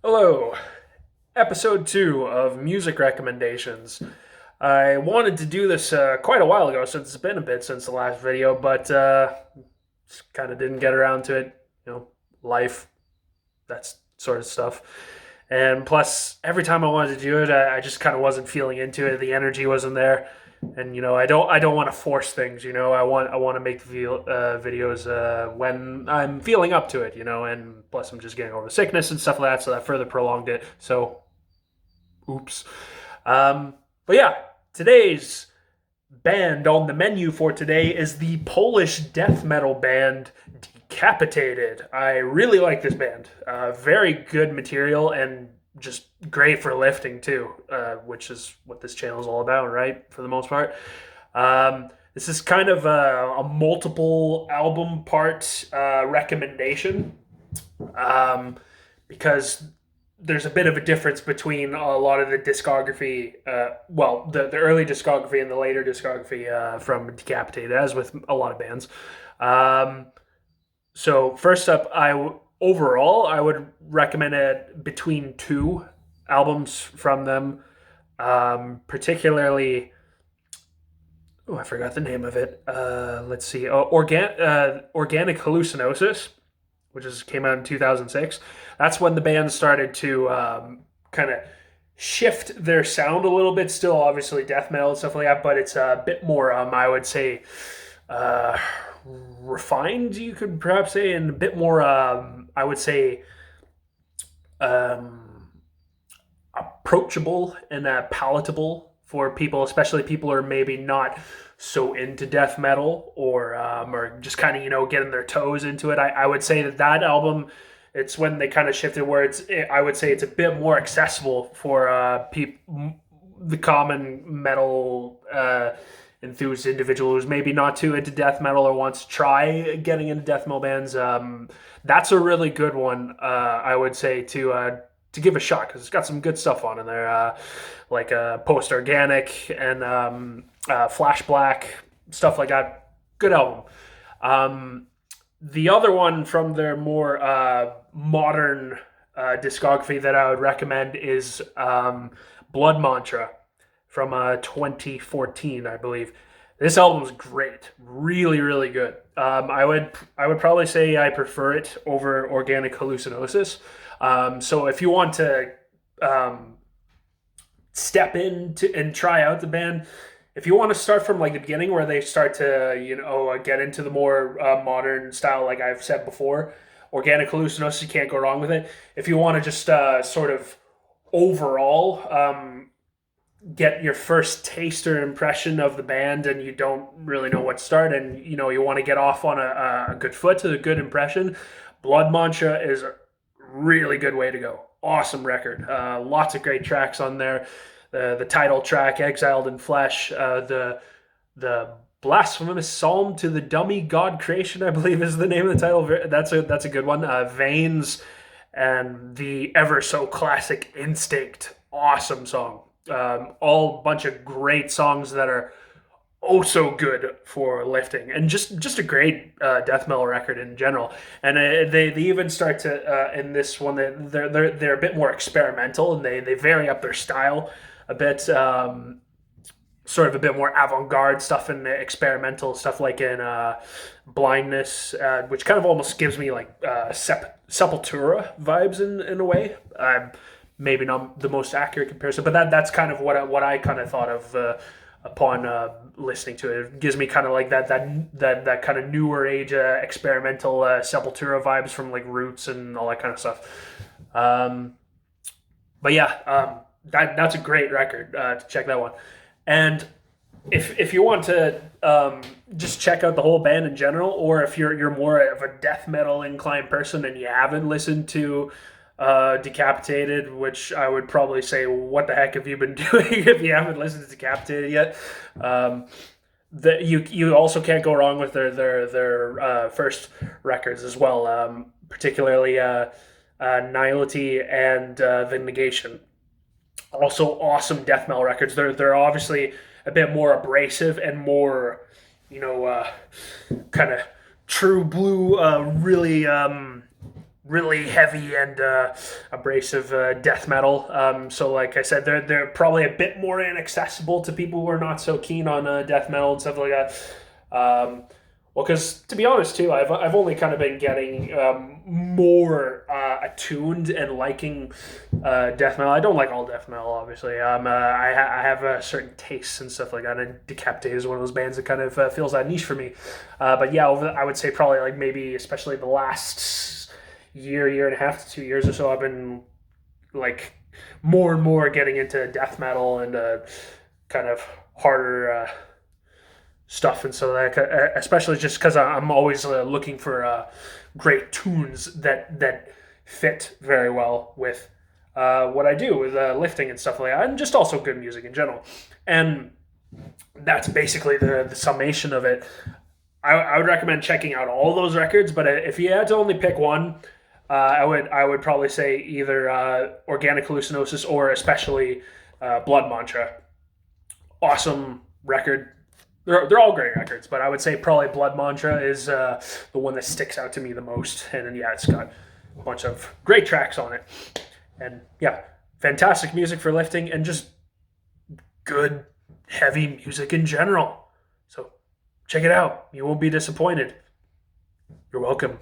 Hello, episode 2 of Music Recommendations. I wanted to do this quite a while ago since it's been a bit since the last video, but just kind of didn't get around to it. Life, that sort of stuff. And plus, every time I wanted to do it, I just kind of wasn't feeling into it. The energy wasn't there, and I don't want to force things. I want to make videos when I'm feeling up to it. And plus, I'm just getting over sickness and stuff like that, so that further prolonged it. So, oops. But yeah, today's band on the menu for today is the Polish death metal band Decapitated. I really like this band. Very good material and just great for lifting too, which is what this channel is all about, right? For the most part. This is kind of a multiple album part recommendation because there's a bit of a difference between a lot of the discography, the early discography and the later discography from Decapitated, as with a lot of bands. So first up, overall I would recommend it between two albums from them, particularly. Oh, I forgot the name of it. Let's see. Organic Hallucinosis, which came out in 2006. That's when the band started to kind of shift their sound a little bit. Still, obviously, death metal and stuff like that, but it's a bit more, I would say, refined, you could perhaps say, and a bit more, I would say, approachable and palatable for people, especially people who are maybe not so into death metal or just kind of getting their toes into it. I would say that album, it's when they kind of shifted where I would say it's a bit more accessible for the common metal enthused individual who's maybe not too into death metal or wants to try getting into death metal bands. That's a really good one, I would say, to give a shot, because it's got some good stuff on in there, like Post Organic and Flash Black, stuff like that. Good album. The other one from their more modern discography that I would recommend is Blood Mantra from 2014, I believe. This album is great, really, really good. I would probably say I prefer it over Organic Hallucinosis. So if you want to step in and try out the band, if you want to start from like the beginning where they start to get into the more modern style, like I've said before, Organic Hallucinosis, you can't go wrong with it. If you want to just sort of overall get your first taste or impression of the band, and you don't really know what to start, and you want to get off on a good foot to a good impression, Blood Mantra is a really good way to go. Awesome record. Lots of great tracks on there. The title track, Exiled in Flesh, the Blasphemous Psalm to the Dummy God Creation, I believe is the name of the title. That's a good one. Veins, and the ever so classic Instinct. Awesome song. All bunch of great songs that are so good for lifting, and just a great death metal record in general. And they even start to in this one, they're a bit more experimental, and they vary up their style a bit, sort of a bit more avant-garde stuff and experimental stuff, like in Blindness, which kind of almost gives me like Sepultura vibes in a way. Maybe not the most accurate comparison, but that's kind of what I kind of thought of upon listening to it. It gives me kind of like that kind of newer age experimental Sepultura vibes from like Roots and all that kind of stuff. But yeah, that's a great record. To check that one. And if you want to just check out the whole band in general, or if you're more of a death metal inclined person and you haven't listened to Decapitated, which I would probably say, what the heck have you been doing if you haven't listened to Decapitated yet? You also can't go wrong with their first records as well, particularly Nihility and The Negation. Also awesome death metal records. They're obviously a bit more abrasive and more, kind of true blue, really really heavy and abrasive death metal. So, like I said, they're probably a bit more inaccessible to people who are not so keen on death metal and stuff like that. Well, because to be honest, too, I've only kind of been getting more attuned and liking death metal. I don't like all death metal, obviously. I have certain tastes and stuff like that. And Decapitated is one of those bands that kind of feels that niche for me. But yeah, I would say probably like maybe especially the last year and a half to 2 years or so, I've been like more and more getting into death metal and kind of harder stuff. And so like especially just because I'm always looking for great tunes that fit very well with what I do with lifting and stuff like that, and just also good music in general. And that's basically the summation of it. I would recommend checking out all those records, but if you had to only pick one, I would probably say either Organic Hallucinosis or especially Blood Mantra. Awesome record. They're all great records, but I would say probably Blood Mantra is the one that sticks out to me the most. And then, yeah, it's got a bunch of great tracks on it. And yeah, fantastic music for lifting and just good, heavy music in general. So check it out. You won't be disappointed. You're welcome.